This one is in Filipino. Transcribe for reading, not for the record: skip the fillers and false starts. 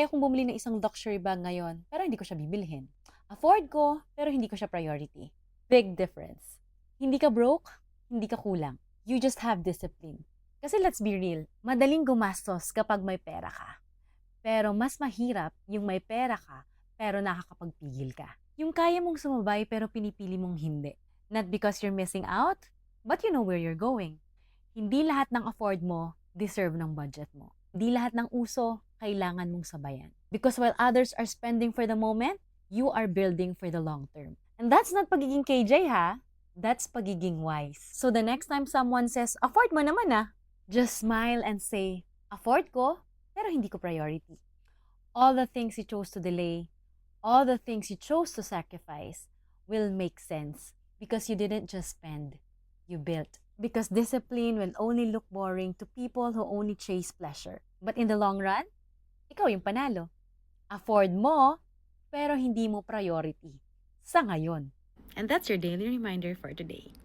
kaya kong bumili ng isang luxury bag ngayon, pero hindi ko siya bibilhin. Afford ko, pero hindi ko siya priority. Big difference. Hindi ka broke, hindi ka kulang. You just have discipline. Kasi let's be real, madaling gumastos kapag may pera ka. Pero mas mahirap yung may pera ka, pero nakakapagpigil ka. Yung kaya mong sumabay pero pinipili mong hindi. Not because you're missing out, but you know where you're going. Hindi lahat ng afford mo, deserve ng budget mo. Hindi lahat ng uso, kailangan mong sabayan. Because while others are spending for the moment, you are building for the long term. And that's not pagiging KJ ha, that's pagiging wise. So the next time someone says, afford mo naman ah, just smile and say, afford ko, pero hindi ko priority. All the things you chose to delay, all the things you chose to sacrifice will make sense because you didn't just spend, you built. Because discipline will only look boring to people who only chase pleasure. But in the long run, ikaw yung panalo. Afford mo, pero hindi mo priority sa ngayon. And that's your daily reminder for today.